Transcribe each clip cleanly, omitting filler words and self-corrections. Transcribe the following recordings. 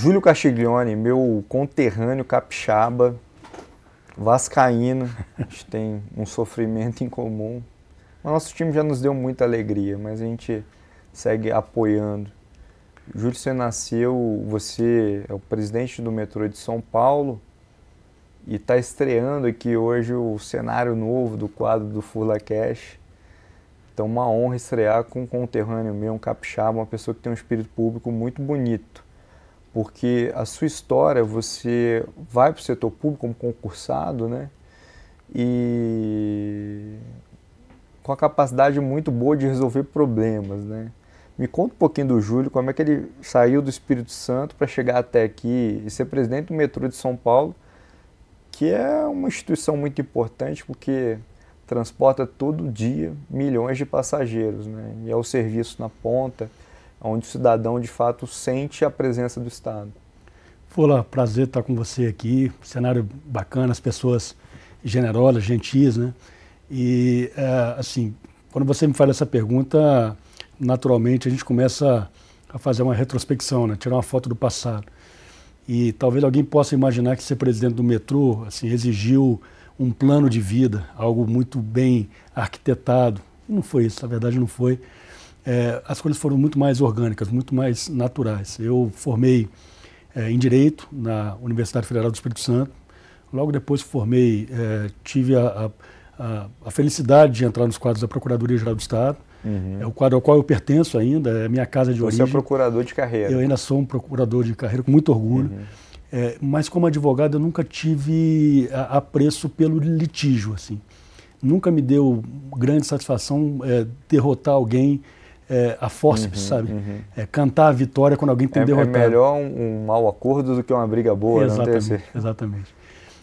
Júlio Castiglione, meu conterrâneo capixaba, vascaíno, a gente tem um sofrimento em comum. O nosso time já nos deu muita alegria, mas a gente segue apoiando. Júlio, você é o presidente do metrô de São Paulo e está estreando aqui hoje o cenário novo do quadro do FurlaCast. Então, uma honra estrear com um conterrâneo meu, um capixaba, uma pessoa que tem um espírito público muito bonito. Porque a sua história, você vai para o setor público como concursado, né? E com a capacidade muito boa de resolver problemas, né? Me conta um pouquinho do Júlio, como é que ele saiu do Espírito Santo para chegar até aqui e ser presidente do metrô de São Paulo, que é uma instituição muito importante porque transporta todo dia milhões de passageiros, né? E é o serviço na ponta, onde o cidadão de fato sente a presença do Estado. Fula, prazer estar com você aqui, cenário bacana, as pessoas generosas, gentis, né? E assim, quando você me faz essa pergunta, naturalmente a gente começa a fazer uma retrospecção, né? Tirar uma foto do passado. E talvez alguém possa imaginar que ser presidente do metrô assim, exigiu um plano de vida, algo muito bem arquitetado. E não foi isso, na verdade não foi. As coisas foram muito mais orgânicas, muito mais naturais. Eu formei em Direito na Universidade Federal do Espírito Santo. Logo depois que formei, tive a felicidade de entrar nos quadros da Procuradoria-Geral do Estado. É o quadro ao qual eu pertenço ainda, é a minha casa de origem. Você é procurador de carreira. Eu ainda sou um procurador de carreira com muito orgulho. Mas como advogado eu nunca tive apreço pelo litígio. Assim. Nunca me deu grande satisfação derrotar alguém a fórceps, sabe? Cantar a vitória quando alguém tem derrotado. É melhor um mau acordo do que uma briga boa. Exatamente, não tem exatamente.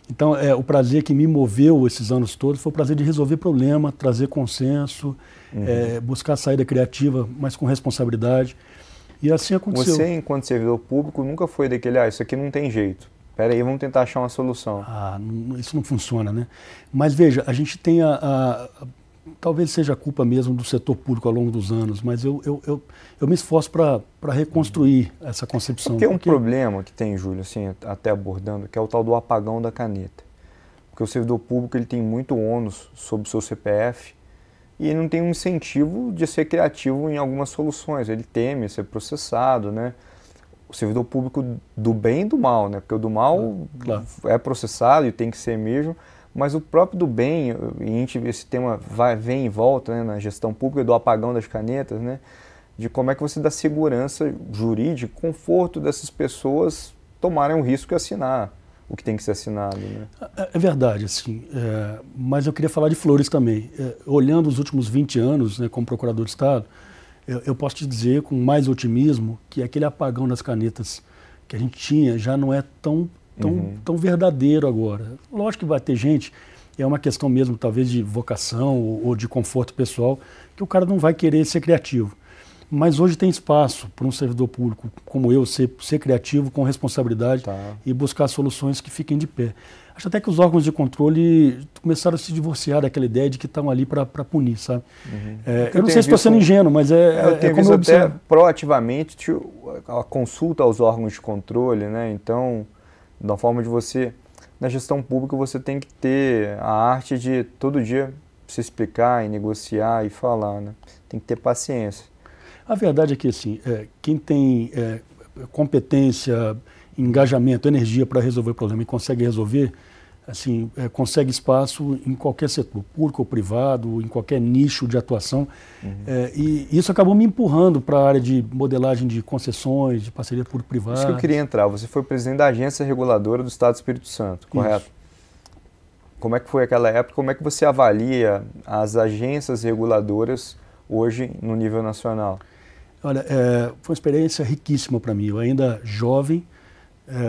Então, o prazer que me moveu esses anos todos foi o prazer de resolver problema, trazer consenso, buscar saída criativa, mas com responsabilidade. E assim aconteceu. Você, enquanto servidor público, nunca foi daquele, isso aqui não tem jeito. Espera aí, vamos tentar achar uma solução. Isso não funciona, né? Mas veja, a gente tem talvez seja a culpa mesmo do setor público ao longo dos anos, mas eu me esforço para reconstruir essa concepção. Porque um problema que tem, Júlio, assim, até abordando, que é o tal do apagão da caneta. Porque o servidor público ele tem muito ônus sobre o seu CPF e não tem um incentivo de ser criativo em algumas soluções. Ele teme ser processado, né? O servidor público do bem e do mal, né? Porque o do mal é processado e tem que ser mesmo, mas o próprio do bem, esse tema vem e volta, né, na gestão pública do apagão das canetas, né, de como é que você dá segurança jurídica, conforto dessas pessoas tomarem o risco de assinar o que tem que ser assinado. Né? É verdade, assim, mas eu queria falar de flores também. Olhando os últimos 20 anos, né, como procurador de Estado, eu posso te dizer com mais otimismo que aquele apagão das canetas que a gente tinha já não é tão verdadeiro agora. Lógico que vai ter gente, é uma questão mesmo talvez de vocação ou de conforto pessoal, que o cara não vai querer ser criativo. Mas hoje tem espaço para um servidor público como eu ser criativo com responsabilidade e buscar soluções que fiquem de pé. Acho até que os órgãos de controle começaram a se divorciar daquela ideia de que estão ali para punir, sabe? Eu não sei se estou sendo ingênuo, mas eu tenho visto até proativamente a consulta aos órgãos de controle, né? Então, da forma de você, na gestão pública, você tem que ter a arte de todo dia se explicar e negociar e falar, né? Tem que ter paciência. A verdade é que, assim, quem tem competência, engajamento, energia para resolver o problema e consegue resolver, assim, consegue espaço em qualquer setor, público ou privado, em qualquer nicho de atuação. E isso acabou me empurrando para a área de modelagem de concessões, de parceria público-privada. Isso que eu queria entrar. Você foi presidente da Agência Reguladora do Estado do Espírito Santo, correto? Isso. Como é que foi aquela época? Como é que você avalia as agências reguladoras hoje no nível nacional? Olha, foi uma experiência riquíssima para mim. Eu ainda jovem,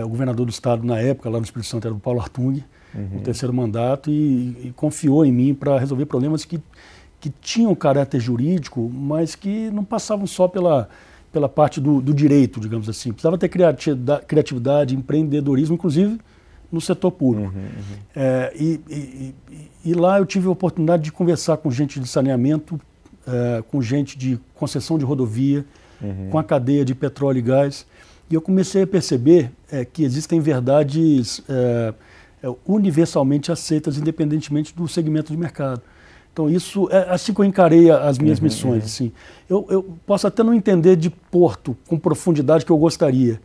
o governador do estado na época, lá no Espírito Santo, era o Paulo Artung, no terceiro mandato, e confiou em mim para resolver problemas que tinham caráter jurídico, mas que não passavam só pela parte do direito, digamos assim. Precisava ter criatividade, empreendedorismo, inclusive no setor público. E lá eu tive a oportunidade de conversar com gente de saneamento, com gente de concessão de rodovia, com a cadeia de petróleo e gás. E eu comecei a perceber que existem verdades universalmente aceitas, independentemente do segmento de mercado. Então isso é assim que eu encarei as minhas missões. Assim. Eu posso até não entender de porto com profundidade que eu gostaria,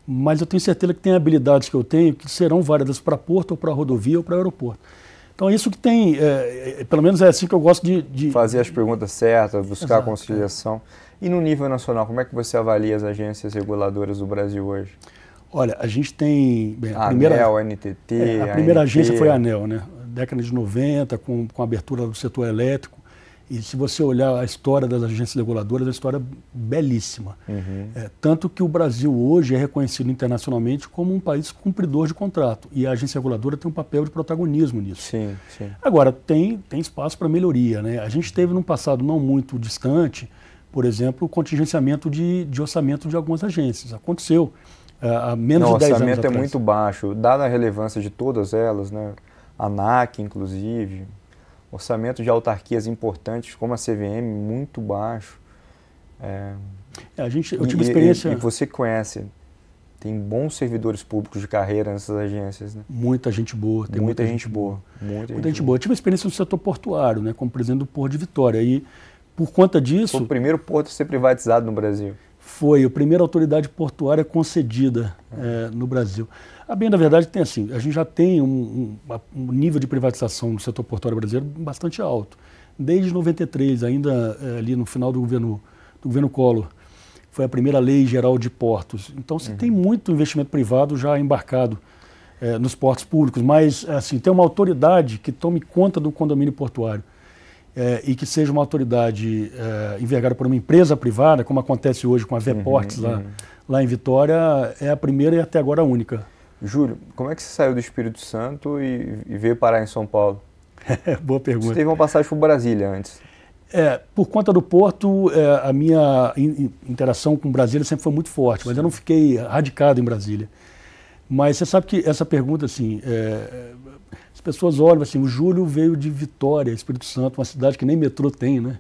mas eu tenho certeza que tem habilidades que eu tenho que serão válidas para porto, ou para rodovia, ou para aeroporto. Então isso que tem, pelo menos é assim que eu gosto de fazer as perguntas certas, buscar a conciliação. E no nível nacional, como é que você avalia as agências reguladoras do Brasil hoje? Olha, a gente tem... A ANEEL, a NTT, a primeira agência foi a ANEEL, né? Década de 90, com a abertura do setor elétrico. E se você olhar a história das agências reguladoras, é uma história belíssima. Tanto que o Brasil hoje é reconhecido internacionalmente como um país cumpridor de contrato. E a agência reguladora tem um papel de protagonismo nisso. Sim, sim. Agora, tem espaço para melhoria, né? A gente teve num passado não muito distante, por exemplo, o contingenciamento de orçamento de algumas agências. Aconteceu há menos de 10 anos atrás. O orçamento é muito baixo, dada a relevância de todas elas, né? A ANAC, inclusive, orçamento de autarquias importantes, como a CVM, muito baixo. Eu tive experiência... E você conhece, tem bons servidores públicos de carreira nessas agências, né? Muita gente boa. Tem muita gente boa. Muita gente boa. Eu tive experiência no setor portuário, né, como presidente do Porto de Vitória. E, por conta disso... Foi o primeiro porto a ser privatizado no Brasil. Foi a primeira autoridade portuária concedida no Brasil. A bem da verdade tem assim, a gente já tem um nível de privatização no setor portuário brasileiro bastante alto. Desde 93, ainda ali no final do governo Collor, foi a primeira lei geral de portos. Então você tem muito investimento privado já embarcado nos portos públicos, mas assim, tem uma autoridade que tome conta do condomínio portuário. E que seja uma autoridade envergada por uma empresa privada, como acontece hoje com a Vports lá em Vitória, é a primeira e até agora a única. Júlio, como é que você saiu do Espírito Santo e veio parar em São Paulo? Boa pergunta. Você teve uma passagem por Brasília antes. Por conta do Porto, a minha interação com Brasília sempre foi muito forte, mas eu não fiquei radicado em Brasília. Mas você sabe que essa pergunta, assim, as pessoas olham assim, o Júlio veio de Vitória, Espírito Santo, uma cidade que nem metrô tem, né?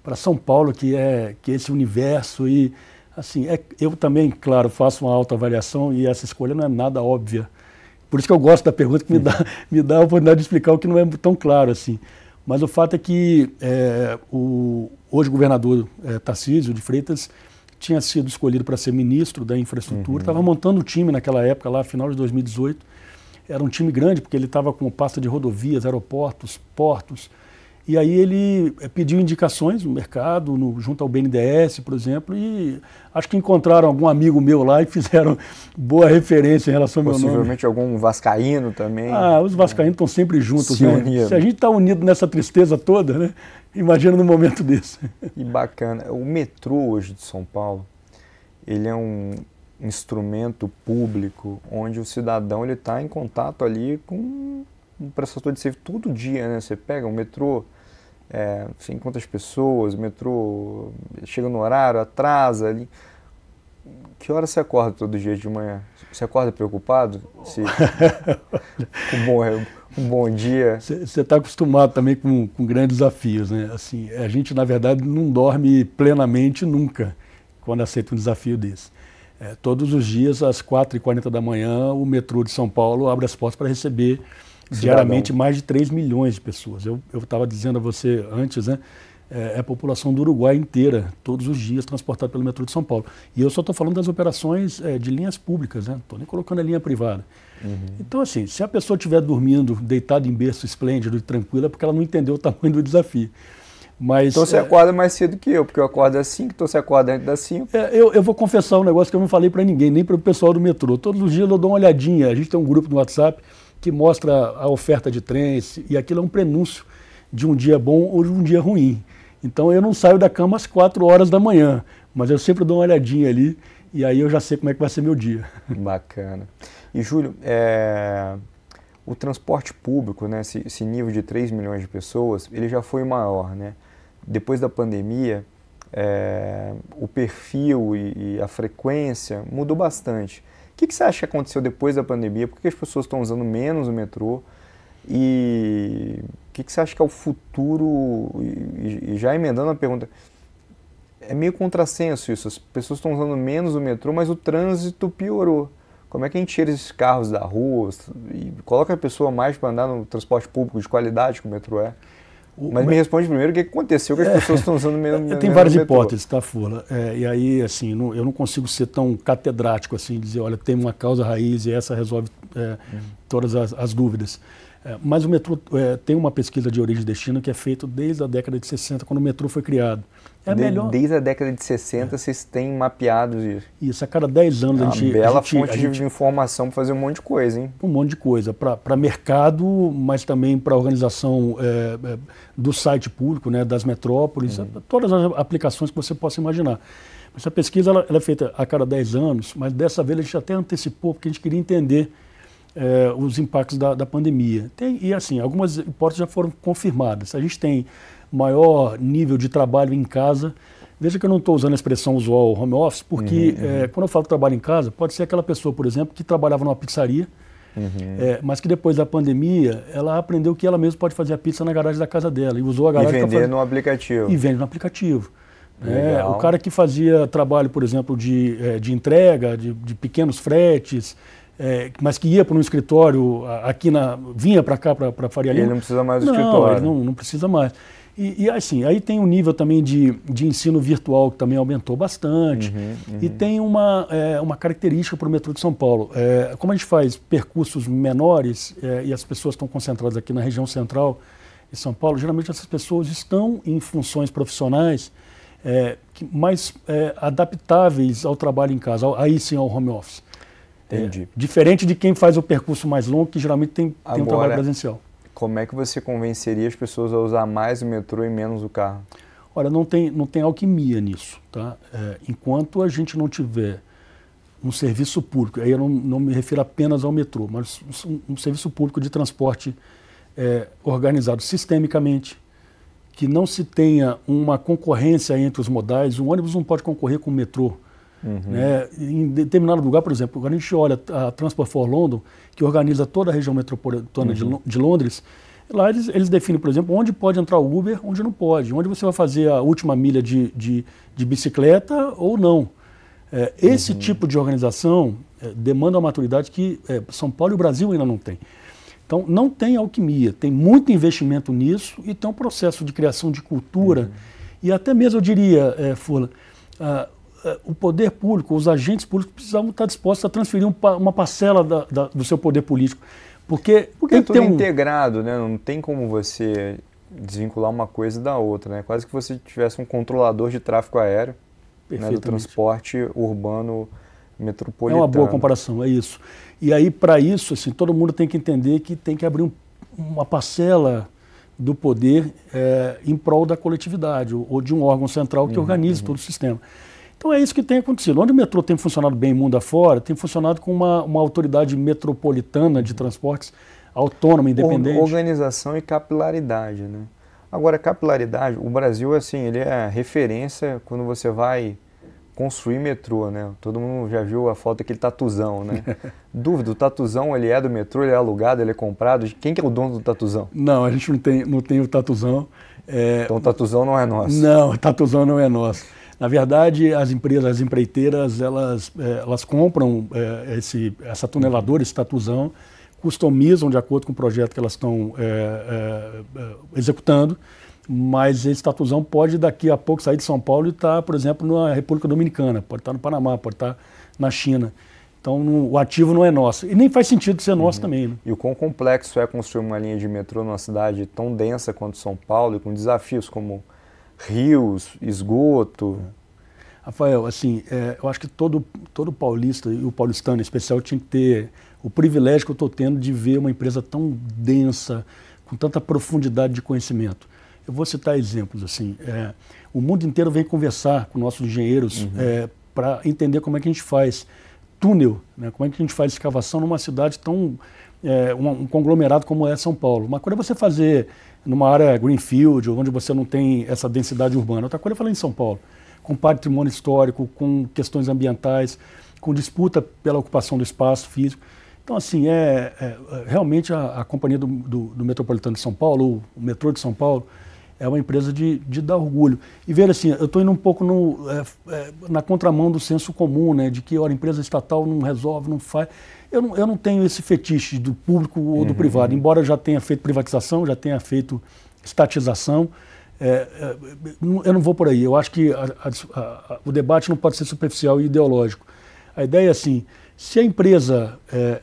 Para São Paulo, que é esse universo e... Assim, eu também, claro, faço uma autoavaliação e essa escolha não é nada óbvia. Por isso que eu gosto da pergunta, que me dá a oportunidade de explicar o que não é tão claro assim. Mas o fato é que hoje o governador Tarcísio de Freitas tinha sido escolhido para ser ministro da infraestrutura, estava montando um time naquela época, lá final de 2018. Era um time grande, porque ele estava com pasta de rodovias, aeroportos, portos. E aí ele pediu indicações no mercado, junto ao BNDES, por exemplo, e acho que encontraram algum amigo meu lá e fizeram boa referência em relação ao meu nome. Possivelmente algum vascaíno também. Os vascaínos estão sempre juntos, né? Se a gente está unido nessa tristeza toda, né? Imagina num momento desse. E bacana. O metrô hoje de São Paulo, ele é um instrumento público onde o cidadão está em contato ali com um prestador de serviço todo dia, né? Você pega o metrô, você encontra as pessoas, o metrô chega no horário, atrasa ali. Que hora você acorda todo dia de manhã? Você acorda preocupado? Um bom dia? Você está acostumado também com grandes desafios, né? Assim, a gente, na verdade, não dorme plenamente nunca quando aceita um desafio desse. Todos os dias, às 4h40 da manhã, o metrô de São Paulo abre as portas para receber diariamente mais de 3 milhões de pessoas. Eu estava dizendo a você antes, né? É a população do Uruguai inteira, todos os dias, transportada pelo metrô de São Paulo. E eu só estou falando das operações de linhas públicas, né? Não estou nem colocando a linha privada. Então, assim, se a pessoa estiver dormindo, deitada em berço esplêndido e tranquila, é porque ela não entendeu o tamanho do desafio. Mas, então você acorda mais cedo que eu, porque eu acordo às 5, então você acorda antes das 5. Eu vou confessar um negócio que eu não falei para ninguém, nem para o pessoal do metrô. Todos os dias eu dou uma olhadinha, a gente tem um grupo no WhatsApp que mostra a oferta de trens, e aquilo é um prenúncio de um dia bom ou de um dia ruim. Então eu não saio da cama às 4 horas da manhã, mas eu sempre dou uma olhadinha ali, e aí eu já sei como é que vai ser meu dia. Bacana. E Júlio, o transporte público, né, esse nível de 3 milhões de pessoas, ele já foi maior, né? Depois da pandemia, o perfil e a frequência mudou bastante. O que você acha que aconteceu depois da pandemia? Por que as pessoas estão usando menos o metrô? E o que você acha que é o futuro? E já emendando a pergunta, é meio contrassenso isso. As pessoas estão usando menos o metrô, mas o trânsito piorou. Como é que a gente tira esses carros da rua e coloca a pessoa mais para andar no transporte público de qualidade que o metrô é? Mas me responde primeiro o que aconteceu que as pessoas estão usando menos. Tem várias hipóteses, tá, Furla? E aí, assim, eu não consigo ser tão catedrático assim, dizer, olha, tem uma causa raiz e essa resolve todas as dúvidas. Mas o metrô tem uma pesquisa de origem e destino que é feita desde a década de 60, quando o metrô foi criado. Desde a década de 60 vocês têm mapeado isso. Isso, a cada 10 anos a gente... Bela fonte de informação para fazer um monte de coisa, hein? Um monte de coisa, para mercado, mas também para a organização do site público, né, das metrópoles, todas as aplicações que você possa imaginar. Essa pesquisa ela é feita a cada 10 anos, mas dessa vez a gente até antecipou, porque a gente queria entender os impactos da pandemia. E assim, algumas hipóteses já foram confirmadas. A gente tem maior nível de trabalho em casa. Veja que eu não estou usando a expressão usual home office, porque quando eu falo trabalho em casa, pode ser aquela pessoa, por exemplo, que trabalhava numa pizzaria, mas que depois da pandemia, ela aprendeu que ela mesma pode fazer a pizza na garagem da casa dela. E usou a garagem para vender no aplicativo. E vende no aplicativo. O cara que fazia trabalho, por exemplo, de entrega, de pequenos fretes, mas que ia para um escritório, vinha para cá, para Faria Lima. Ele não precisa mais do escritório. Ele não precisa mais. E assim, aí tem um nível também de ensino virtual que também aumentou bastante. E tem uma característica para o metrô de São Paulo. Como a gente faz percursos menores e as pessoas estão concentradas aqui na região central de São Paulo, geralmente essas pessoas estão em funções profissionais mais adaptáveis ao trabalho em casa, aí sim ao home office. Entendi. Diferente de quem faz o percurso mais longo, que geralmente tem um trabalho presencial. Como é que você convenceria as pessoas a usar mais o metrô e menos o carro? Olha, não tem alquimia nisso, tá? Enquanto a gente não tiver um serviço público, aí eu não me refiro apenas ao metrô, mas um serviço público de transporte organizado sistemicamente, que não se tenha uma concorrência entre os modais. O ônibus não pode concorrer com o metrô. Em determinado lugar, por exemplo, quando a gente olha a Transport for London, que organiza toda a região metropolitana de Londres, lá eles definem, por exemplo, onde pode entrar o Uber, onde não pode, onde você vai fazer a última milha de bicicleta ou não. Esse tipo de organização demanda uma maturidade que São Paulo e o Brasil ainda não tem. Então, não tem alquimia, tem muito investimento nisso e tem um processo de criação de cultura. E até mesmo, eu diria, Furla, o poder público, os agentes públicos precisavam estar dispostos a transferir uma parcela do seu poder político. Porque é tudo integrado, né? Não tem como você desvincular uma coisa da outra, né? Quase que você tivesse um controlador de tráfego aéreo, né, do transporte urbano metropolitano. É uma boa comparação, é isso. E aí, para isso, assim, todo mundo tem que entender que tem que abrir uma parcela do poder em prol da coletividade, ou de um órgão central que organize todo o sistema. Então é isso que tem acontecido. Onde o metrô tem funcionado bem mundo afora, tem funcionado com uma autoridade metropolitana de transportes autônoma, independente. Organização e capilaridade, né? Agora, capilaridade, o Brasil, assim, ele é referência quando você vai construir metrô, né? Todo mundo já viu a foto daquele tatuzão, né? Dúvida, o tatuzão, ele é do metrô, ele é alugado, ele é comprado? Quem que é o dono do tatuzão? Não, a gente não tem o tatuzão. Então o tatuzão não é nosso? Não, o tatuzão não é nosso. Na verdade, as empresas, as empreiteiras, elas compram essa tuneladora, esse tatuzão, customizam de acordo com o projeto que elas estão executando, mas esse tatuzão pode daqui a pouco sair de São Paulo e estar, por exemplo, na República Dominicana, pode estar no Panamá, pode estar na China. Então o ativo não é nosso. E nem faz sentido ser nosso também. Né? E o quão complexo é construir uma linha de metrô numa cidade tão densa quanto São Paulo e com desafios como rios, esgoto? Rafael, assim, eu acho que todo paulista, e o paulistano em especial, tinha que ter o privilégio que eu estou tendo de ver uma empresa tão densa, com tanta profundidade de conhecimento. Eu vou citar exemplos, assim, o mundo inteiro vem conversar com nossos engenheiros para entender como é que a gente faz túnel, né? Como é que a gente faz escavação numa cidade tão, um conglomerado como é São Paulo. Uma coisa é você fazer numa área greenfield, onde você não tem essa densidade urbana. Outra coisa é falar em São Paulo, com patrimônio histórico, com questões ambientais, com disputa pela ocupação do espaço físico. Então, assim, realmente a Companhia do Metropolitano de São Paulo, o metrô de São Paulo, é uma empresa de dar orgulho. E ver assim, eu estou indo um pouco na contramão do senso comum, né, de que a empresa estatal não resolve, não faz. Eu não tenho esse fetiche do público ou do privado, embora eu já tenha feito privatização, já tenha feito estatização. Eu não vou por aí. Eu acho que o debate não pode ser superficial e ideológico. A ideia é assim, se a empresa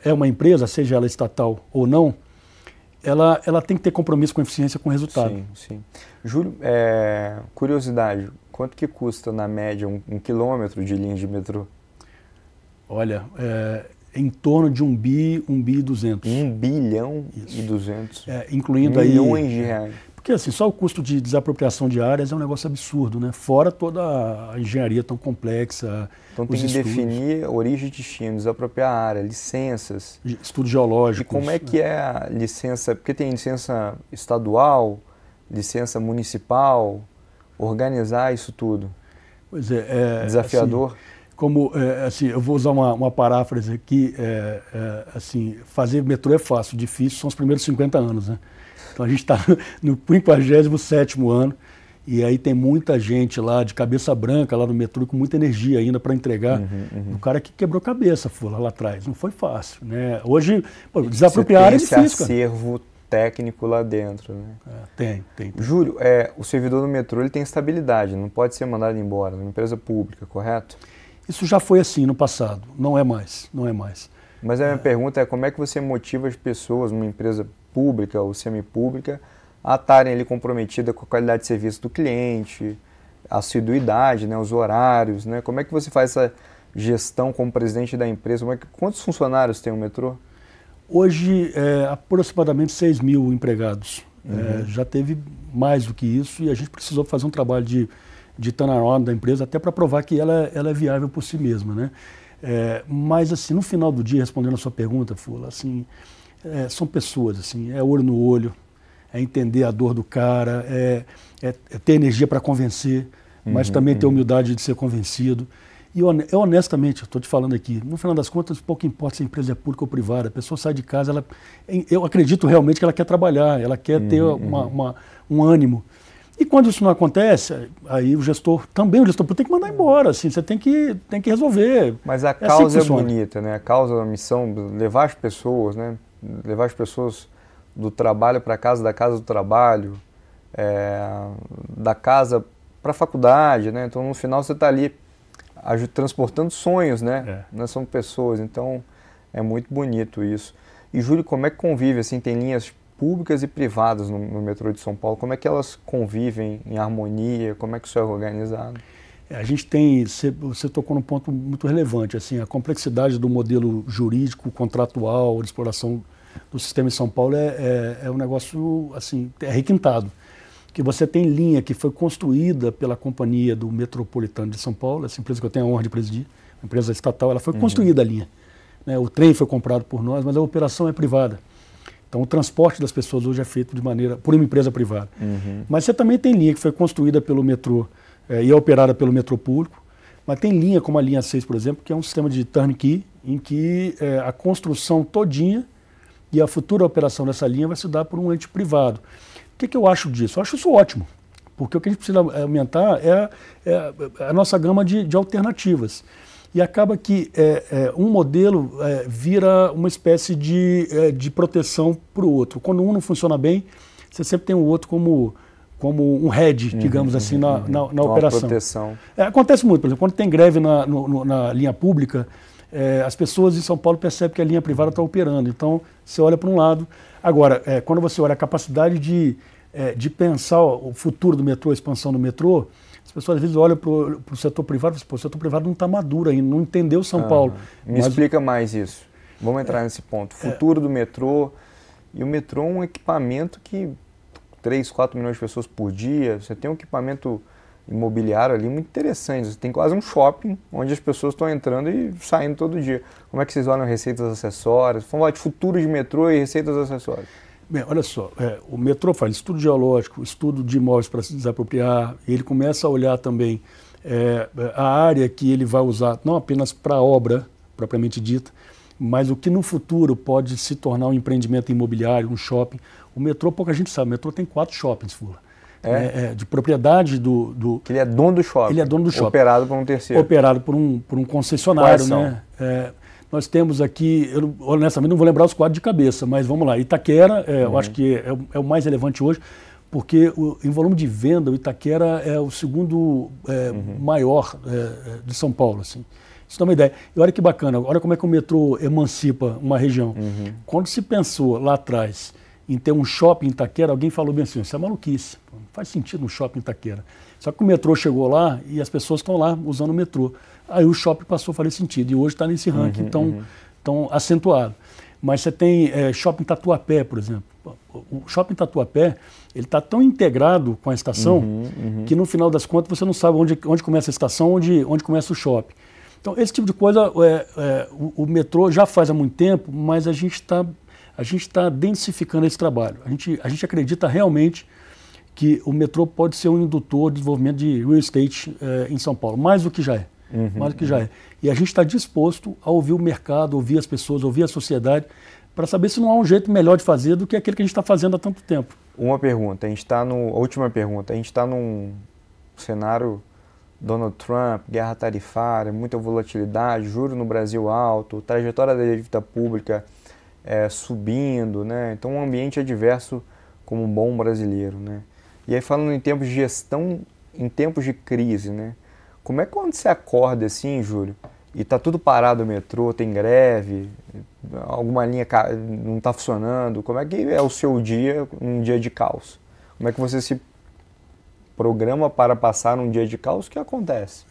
é uma empresa, seja ela estatal ou não, ela tem que ter compromisso com eficiência, com resultado. Sim, sim. Júlio, curiosidade, quanto que custa, na média, um quilômetro de linha de metrô? Olha, em torno de 1 bi e 200. 1 bilhão e 200? Incluindo milhões de reais. Porque assim, só o custo de desapropriação de áreas é um negócio absurdo, né? Fora toda a engenharia tão complexa. Então tem que definir origem e destino, desapropriar a área, licenças. Estudos geológicos. E como é que é a licença? Porque tem licença estadual, licença municipal, organizar isso tudo. Pois é. Desafiador? Assim, eu vou usar uma paráfrase aqui, assim, fazer metrô é fácil, difícil são os primeiros 50 anos, né? Então a gente está no 57º ano e aí tem muita gente lá de cabeça branca lá no metrô com muita energia ainda para entregar. O cara que quebrou cabeça lá atrás, não foi fácil, né? Hoje, desapropriar é difícil, esse acervo técnico lá dentro, né? Tem. Júlio, o servidor do metrô ele tem estabilidade, não pode ser mandado embora, numa empresa pública, correto? Isso já foi assim no passado, não é mais. Mas a minha pergunta é como é que você motiva as pessoas, numa empresa pública ou semipública, a estarem ali comprometidas com a qualidade de serviço do cliente, a assiduidade, né, os horários, né? Como é que você faz essa gestão como presidente da empresa? Quantos funcionários tem o metrô? Hoje, aproximadamente 6 mil empregados. Já teve mais do que isso e a gente precisou fazer um trabalho de turnaround da empresa até para provar que ela é viável por si mesma, né? Mas assim, no final do dia, respondendo a sua pergunta, Fula, assim, são pessoas, assim, é olho no olho, é entender a dor do cara, é ter energia para convencer, mas também ter humildade de ser convencido. E eu honestamente, estou te falando aqui, no final das contas, pouco importa se a empresa é pública ou privada, a pessoa sai de casa, eu acredito realmente que ela quer trabalhar, ela quer ter um ânimo. E quando isso não acontece, aí o gestor tem que mandar embora, assim, você tem que resolver. Mas a causa é bonita, né? A causa, a missão, levar as pessoas, né? Levar as pessoas do trabalho para casa, da casa do trabalho, da casa para a faculdade, né? Então no final você está ali transportando sonhos, né? Nós somos pessoas, então é muito bonito isso. E Júlio, como é que convive, assim, tem linhas públicas e privadas no metrô de São Paulo, como é que elas convivem em harmonia, como é que isso é organizado? A gente tem, você tocou num ponto muito relevante, assim, a complexidade do modelo jurídico, contratual, de exploração do sistema em São Paulo é um negócio, assim, requintado. Que você tem linha que foi construída pela Companhia do Metropolitano de São Paulo, essa empresa que eu tenho a honra de presidir, uma empresa estatal, ela foi construída a linha. Né? O trem foi comprado por nós, mas a operação é privada. Então o transporte das pessoas hoje é feito por uma empresa privada. Mas você também tem linha que foi construída pelo metrô e é operada pelo metrô público, mas tem linha como a linha 6, por exemplo, que é um sistema de turnkey, em que a construção todinha e a futura operação dessa linha vai se dar por um ente privado. O que eu acho disso? Eu acho isso ótimo, porque o que a gente precisa aumentar é a nossa gama de alternativas. E acaba que um modelo vira uma espécie de proteção para o outro. Quando um não funciona bem, você sempre tem o outro como um head, digamos assim, na operação. Proteção. Acontece muito, por exemplo, quando tem greve na linha pública, as pessoas em São Paulo percebem que a linha privada está operando. Então, você olha para um lado. Agora, quando você olha a capacidade de pensar o futuro do metrô, a expansão do metrô, as pessoas às vezes olham para o setor privado e dizem, pô, o setor privado não está maduro ainda, não entendeu São Paulo. Me explica mais isso. Vamos entrar nesse ponto. Futuro do metrô. E o metrô é um equipamento que 3, 4 milhões de pessoas por dia, você tem um equipamento imobiliário ali muito interessante. Você tem quase um shopping onde as pessoas estão entrando e saindo todo dia. Como é que vocês olham receitas acessórias? Vamos falar de futuro de metrô e receitas acessórias. Bem, olha só, o metrô faz estudo geológico, estudo de imóveis para se desapropriar, e ele começa a olhar também a área que ele vai usar, não apenas para a obra propriamente dita, mas o que no futuro pode se tornar um empreendimento imobiliário, um shopping. O metrô, pouca gente sabe, o metrô tem 4 shoppings, Fula. de propriedade do... Que ele é dono do shopping. Ele é dono do shopping. Operado por um terceiro. Operado por um concessionário, né? Nós temos aqui, eu honestamente não vou lembrar os quadros de cabeça, mas vamos lá. Itaquera, eu acho que é o mais relevante hoje, porque em volume de venda, o Itaquera é o segundo maior de São Paulo, assim. Isso dá uma ideia. E olha que bacana, olha como é que o metrô emancipa uma região. Quando se pensou lá atrás em ter um shopping em Itaquera, alguém falou bem assim, isso é maluquice, não faz sentido um shopping em Itaquera. Só que o metrô chegou lá e as pessoas estão lá usando o metrô. Aí o shopping passou a fazer sentido e hoje está nesse ranking tão acentuado. Mas você tem shopping Tatuapé, por exemplo. O shopping Tatuapé, ele está tão integrado com a estação que no final das contas você não sabe onde começa a estação, onde começa o shopping. Então esse tipo de coisa o metrô já faz há muito tempo, mas a gente está densificando esse trabalho. A gente acredita realmente que o metrô pode ser um indutor de desenvolvimento de real estate em São Paulo, mais do que já é. Mais do que já é. E a gente está disposto a ouvir o mercado, ouvir as pessoas, ouvir a sociedade, para saber se não há um jeito melhor de fazer do que aquele que a gente está fazendo há tanto tempo. Uma pergunta, última pergunta, a gente está num cenário Donald Trump, guerra tarifária, muita volatilidade, juro no Brasil alto, trajetória da dívida pública subindo, né? Então um ambiente adverso como um bom brasileiro, né? E aí falando em tempos de gestão, em tempos de crise, né? Como é que quando você acorda assim, Júlio, e tá tudo parado o metrô, tem greve, alguma linha não está funcionando, como é que é o seu dia, um dia de caos? Como é que você se programa para passar um dia de caos? O que acontece?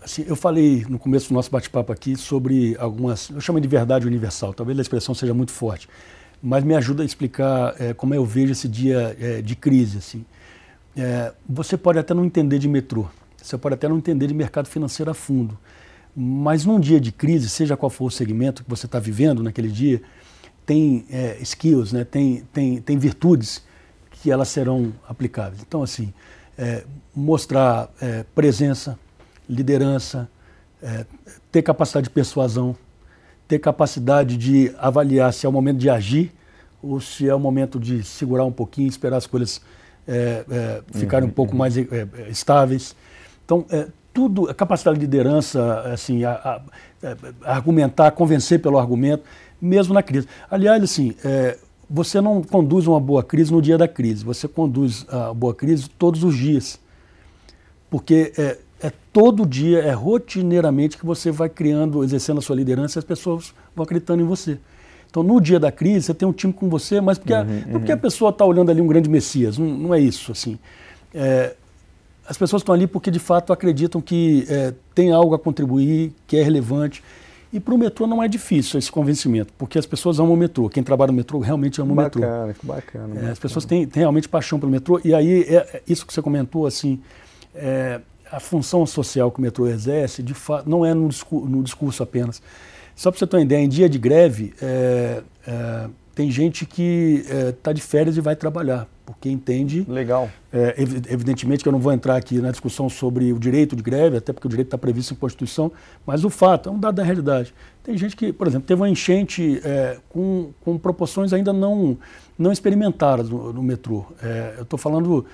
Assim, eu falei no começo do nosso bate-papo aqui sobre algumas, eu chamo de verdade universal, talvez a expressão seja muito forte, mas me ajuda a explicar como eu vejo esse dia de crise. Assim. Você pode até não entender de metrô, você pode até não entender de mercado financeiro a fundo, mas num dia de crise, seja qual for o segmento que você está vivendo naquele dia, tem skills, né? tem virtudes que elas serão aplicáveis. Então, assim, mostrar presença, liderança, ter capacidade de persuasão, ter capacidade de avaliar se é o momento de agir ou se é o momento de segurar um pouquinho, esperar as coisas ficarem um pouco mais estáveis. Então, tudo, a capacidade de liderança, assim, argumentar, convencer pelo argumento, mesmo na crise. Aliás, assim, você não conduz uma boa crise no dia da crise, você conduz a boa crise todos os dias. Porque todo dia, rotineiramente que você vai criando, exercendo a sua liderança e as pessoas vão acreditando em você. Então, no dia da crise, você tem um time com você, mas não porque a pessoa está olhando ali um grande Messias, não é isso, assim. As pessoas estão ali porque, de fato, acreditam que tem algo a contribuir, que é relevante. E para o metrô não é difícil esse convencimento, porque as pessoas amam o metrô. Quem trabalha no metrô realmente ama o metrô. Bacana. As pessoas têm realmente paixão pelo metrô. E aí, isso que você comentou, assim, a função social que o metrô exerce, de fato, não é no discurso apenas. Só para você ter uma ideia, em dia de greve, tem gente que está de férias e vai trabalhar, porque entende... Legal. Evidentemente que eu não vou entrar aqui na discussão sobre o direito de greve, até porque o direito está previsto em Constituição, mas o fato, é um dado da realidade. Tem gente que, por exemplo, teve uma enchente com proporções ainda não experimentadas no metrô. Eu estou falando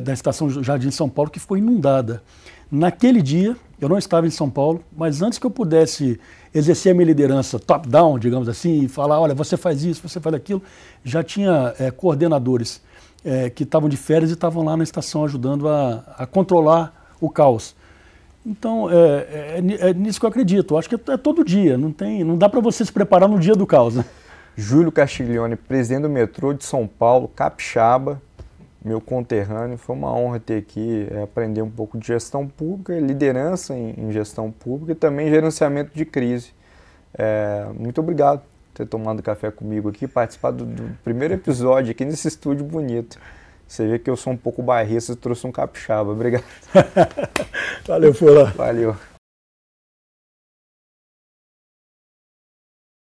da estação Jardim São Paulo, que ficou inundada. Naquele dia, eu não estava em São Paulo, mas antes que eu pudesse exercer a minha liderança top-down, digamos assim, e falar, olha, você faz isso, você faz aquilo, já tinha coordenadores que estavam de férias e estavam lá na estação ajudando a controlar o caos. Então, é nisso que eu acredito. Eu acho que é todo dia, não dá para você se preparar no dia do caos. Né? Júlio Castiglione, presidente do metrô de São Paulo, capixaba, meu conterrâneo, foi uma honra ter aqui, aprender um pouco de gestão pública, liderança em gestão pública e também gerenciamento de crise. Muito obrigado por ter tomado café comigo aqui, participado do primeiro episódio aqui nesse estúdio bonito. Você vê que eu sou um pouco bairrista e trouxe um capixaba. Obrigado. Valeu, Fula. Valeu.